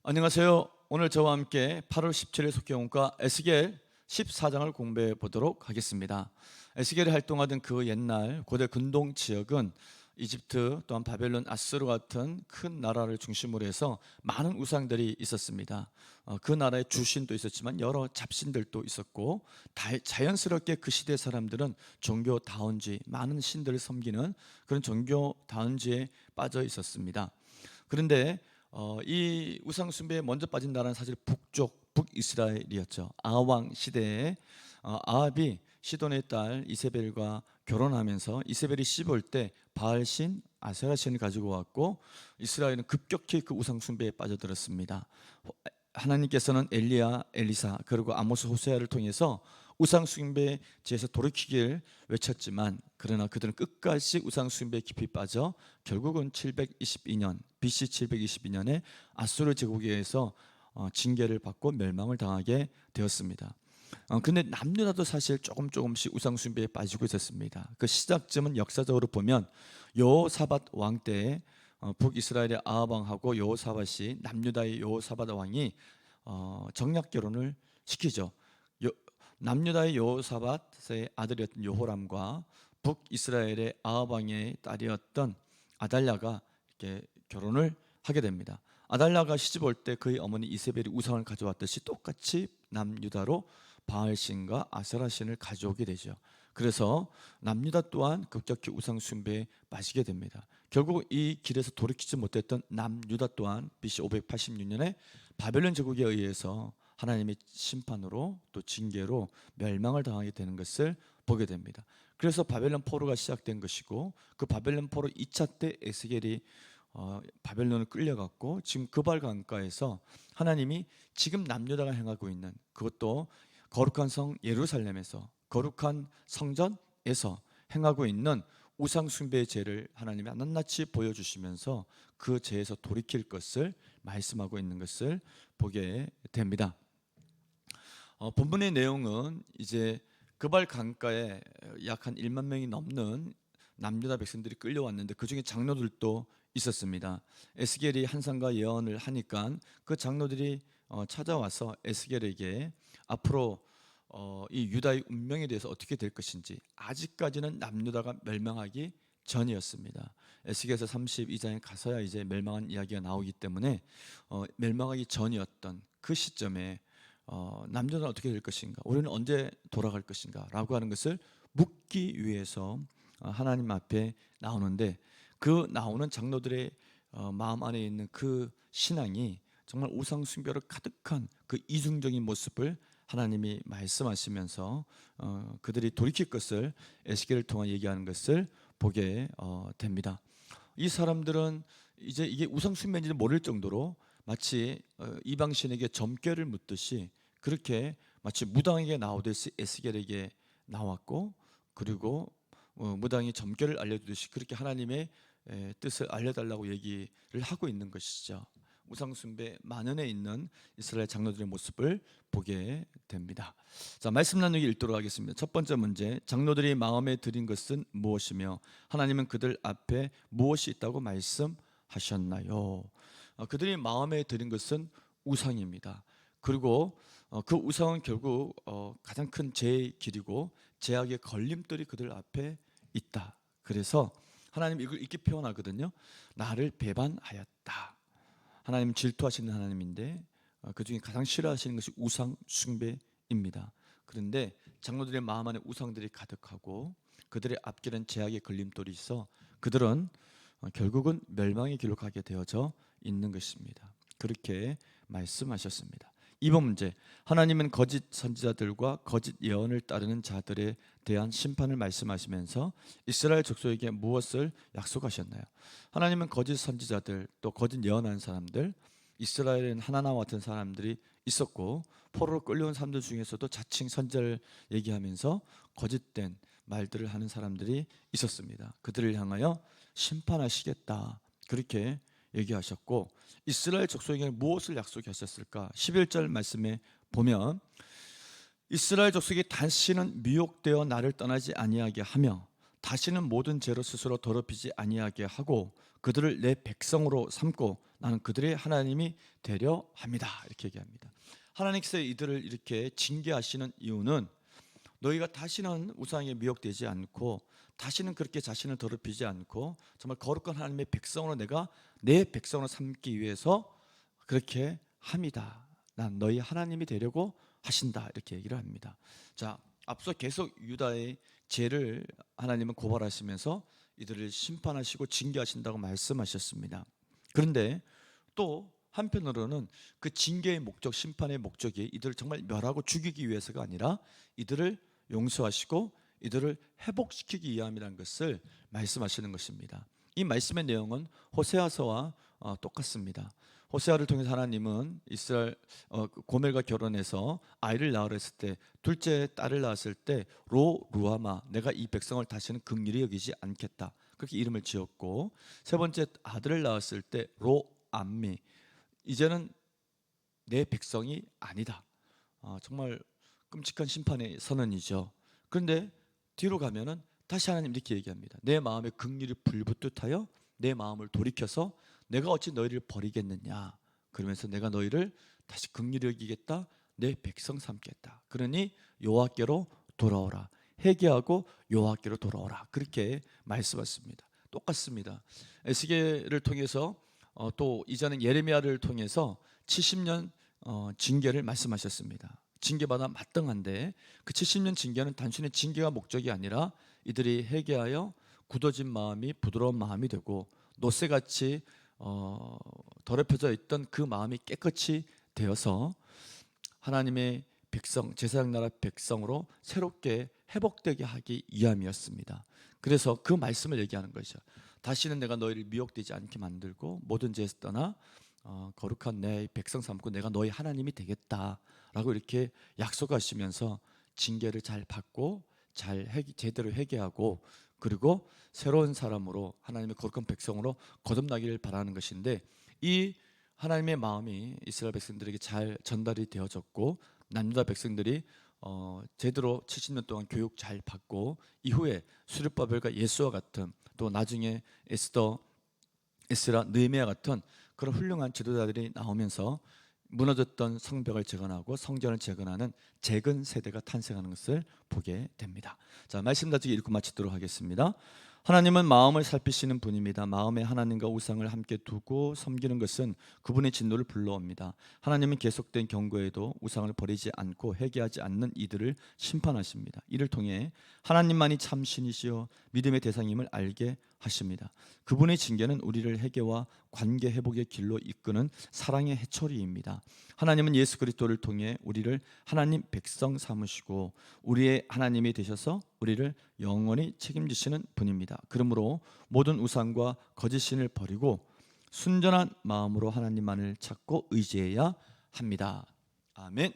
안녕하세요. 오늘 저와 함께 8월 17일 속경과 에스겔 14장을 공부해 보도록 하겠습니다. 에스겔이 활동하던 그 옛날 고대 근동 지역은 이집트 또한 바벨론, 아수르 같은 큰 나라를 중심으로 해서 많은 우상들이 있었습니다. 그 나라에 주신도 있었지만 여러 잡신들도 있었고, 자연스럽게 그 시대 사람들은 종교다운주의, 많은 신들을 섬기는 그런 종교다운주의에 빠져 있었습니다. 그런데 이 우상 숭배에 먼저 빠진 나라는 사실 북쪽 북이스라엘이었죠. 아왕 시대에 아합이 시돈의 딸 이세벨과 결혼하면서 이세벨이 씹을 때 바알신 아세라신을 가지고 왔고, 이스라엘은 급격히 그 우상 숭배에 빠져들었습니다. 하나님께서는 엘리야, 엘리사 그리고 아모스, 호세아를 통해서 우상 숭배에 제에서 돌이키길 외쳤지만, 그러나 그들은 끝까지 우상 숭배에 깊이 빠져 결국은 722년 BC 722년에 아수르 제국에 의해서 징계를 받고 멸망을 당하게 되었습니다. 근데 남유다도 사실 조금씩 우상 숭배에 빠지고 있었습니다. 그 시작점은 역사적으로 보면 여호사밧 왕 때에 북이스라엘의 아합 왕하고 여호사밧이, 남유다의 여호사밧 왕이 정략 결혼을 시키죠. 남유다의 여호사밧의 아들이었던 여호람과 북이스라엘의 아합 왕의 딸이었던 아달랴가 이렇게 결혼을 하게 됩니다. 아달랴가 시집 올 때 그의 어머니 이세벨이 우상을 가져왔듯이 똑같이 남유다로 바알신과 아세라신을 가져오게 되죠. 그래서 남유다 또한 급격히 우상 숭배에 빠지게 됩니다. 결국 이 길에서 돌이키지 못했던 남유다 또한 BC 586년에 바벨론 제국에 의해서 하나님의 심판으로 또 징계로 멸망을 당하게 되는 것을 보게 됩니다. 그래서 바벨론 포로가 시작된 것이고, 그 바벨론 포로 2차 때 에스겔이 바벨론을 끌려갔고, 지금 그발 강가에서 하나님이 지금 남유다가 행하고 있는, 그것도 거룩한 성 예루살렘에서, 거룩한 성전에서 행하고 있는 우상 숭배의 죄를 하나님이 낱낱이 보여주시면서 그 죄에서 돌이킬 것을 말씀하고 있는 것을 보게 됩니다. 본문의 내용은 이제 그발 강가에 약 한 1만 명이 넘는 남유다 백성들이 끌려왔는데 그 중에 장로들도 있었습니다. 에스겔이 환상과 예언을 하니까 그 장로들이 찾아와서 에스겔에게 앞으로 이 유다의 운명에 대해서 어떻게 될 것인지, 아직까지는 남유다가 멸망하기 전이었습니다. 에스겔서 32장에 가서야 이제 멸망한 이야기가 나오기 때문에 멸망하기 전이었던 그 시점에 남유다는 어떻게 될 것인가, 우리는 언제 돌아갈 것인가 라고 하는 것을 묻기 위해서 하나님 앞에 나오는데, 그 나오는 장로들의 마음 안에 있는 그 신앙이 정말 우상 숭배로 가득한 그 이중적인 모습을 하나님이 말씀하시면서 그들이 돌이킬 것을 에스겔을 통해 얘기하는 것을 보게 됩니다. 이 사람들은 이제 이게 우상 숭배인지 모를 정도로 마치 이방신에게 점괘를 묻듯이 그렇게 마치 무당에게 나오듯이 에스겔에게 나왔고, 그리고 무당이 점괘를 알려주듯이 그렇게 하나님의 뜻을 알려달라고 얘기를 하고 있는 것이죠. 우상 숭배 만연해 있는 이스라엘 장로들의 모습을 보게 됩니다. 자, 말씀 나누기 읽도록 하겠습니다. 첫 번째 문제, 장로들이 마음에 들인 것은 무엇이며 하나님은 그들 앞에 무엇이 있다고 말씀하셨나요? 그들이 마음에 들인 것은 우상입니다. 그리고 그 우상은 결국 가장 큰 죄의 길이고 죄악의 걸림돌이 그들 앞에 있다. 그래서 하나님 이걸 이렇게 표현하거든요. 나를 배반하였다. 하나님 질투하시는 하나님인데 그 중에 가장 싫어하시는 것이 우상 숭배입니다. 그런데 장로들의 마음 안에 우상들이 가득하고 그들의 앞길은 죄악의 걸림돌이 있어 그들은 결국은 멸망의 길로 가게 되어져 있는 것입니다. 그렇게 말씀하셨습니다. 2번 문제, 하나님은 거짓 선지자들과 거짓 예언을 따르는 자들에 대한 심판을 말씀하시면서 이스라엘 족속에게 무엇을 약속하셨나요? 하나님은 거짓 선지자들, 또 거짓 예언하는 사람들, 이스라엘에는 하나나와 같은 사람들이 있었고, 포로로 끌려온 사람들 중에서도 자칭 선지자를 얘기하면서 거짓된 말들을 하는 사람들이 있었습니다. 그들을 향하여 심판하시겠다, 그렇게 얘기하셨고, 이스라엘 족속에게 무엇을 약속하셨을까? 11절 말씀에 보면 이스라엘 족속이 다시는 미혹되어 나를 떠나지 아니하게 하며 다시는 모든 죄로 스스로 더럽히지 아니하게 하고 그들을 내 백성으로 삼고 나는 그들의 하나님이 되려 합니다. 이렇게 얘기합니다. 하나님께서 이들을 이렇게 징계하시는 이유는 너희가 다시는 우상에 미혹되지 않고 다시는 그렇게 자신을 더럽히지 않고 정말 거룩한 하나님의 백성으로 내가 내 백성으로 삼기 위해서 그렇게 합니다. 난 너희 하나님이 되려고 하신다. 이렇게 얘기를 합니다. 자, 앞서 계속 유다의 죄를 하나님은 고발하시면서 이들을 심판하시고 징계하신다고 말씀하셨습니다. 그런데 또 한편으로는 그 징계의 목적, 심판의 목적이 이들을 정말 멸하고 죽이기 위해서가 아니라 이들을 용서하시고 이들을 회복시키기 위함이라는 것을 말씀하시는 것입니다. 이 말씀의 내용은 호세아서와 똑같습니다. 호세아를 통해서 하나님은 이스라엘 고멜과 결혼해서 아이를 낳으랬을 때 둘째 딸을 낳았을 때 로루아마 내가 이 백성을 다시는 긍휼히 여기지 않겠다 그렇게 이름을 지었고 세 번째 아들을 낳았을 때 로암미 이제는 내 백성이 아니다. 정말 끔찍한 심판의 선언이죠. 그런데 뒤로 가면은 다시 하나님 이렇게 얘기합니다. 내 마음에 긍휼이 불붙듯하여 내 마음을 돌이켜서 내가 어찌 너희를 버리겠느냐. 그러면서 내가 너희를 다시 긍휼히 여기겠다. 내 백성 삼겠다. 그러니 여호와께로 돌아오라. 회개하고 여호와께로 돌아오라. 그렇게 말씀하십니다. 똑같습니다. 에스겔을 통해서 또 이전에 예레미야를 통해서 70년 징계를 말씀하셨습니다. 징계받아 마땅한데 그 70년 징계는 단순히 징계가 목적이 아니라 이들이 회개하여 굳어진 마음이 부드러운 마음이 되고 노새같이 더럽혀져 있던 그 마음이 깨끗이 되어서 하나님의 백성, 제사장 나라 백성으로 새롭게 회복되게 하기 위함이었습니다. 그래서 그 말씀을 얘기하는 것이죠. 다시는 내가 너희를 미혹되지 않게 만들고 모든 죄에서 떠나 거룩한 내 백성 삼고 내가 너희 하나님이 되겠다라고 이렇게 약속하시면서 징계를 잘 받고 제대로 회개하고 그리고 새로운 사람으로 하나님의 거룩한 백성으로 거듭나기를 바라는 것인데 이 하나님의 마음이 이스라엘 백성들에게 잘 전달이 되어졌고 남유다 백성들이 제대로 70년 동안 교육 잘 받고 이후에 수르바벨과 예수와 같은 또 나중에 에스라, 느헤미야 같은 그런 훌륭한 지도자들이 나오면서 무너졌던 성벽을 재건하고 성전을 재건하는 재건 세대가 탄생하는 것을 보게 됩니다. 자, 말씀 나중에 읽고 마치도록 하겠습니다. 하나님은 마음을 살피시는 분입니다. 마음에 하나님과 우상을 함께 두고 섬기는 것은 그분의 진노를 불러옵니다. 하나님은 계속된 경고에도 우상을 버리지 않고 회개하지 않는 이들을 심판하십니다. 이를 통해 하나님만이 참 신이시여 믿음의 대상임을 알게 하십니다. 그분의 징계는 우리를 회개와 관계 회복의 길로 이끄는 사랑의 해초리입니다. 하나님은 예수 그리스도를 통해 우리를 하나님 백성 삼으시고 우리의 하나님이 되셔서 우리를 영원히 책임지시는 분입니다. 그러므로 모든 우상과 거짓 신을 버리고 순전한 마음으로 하나님만을 찾고 의지해야 합니다. 아멘.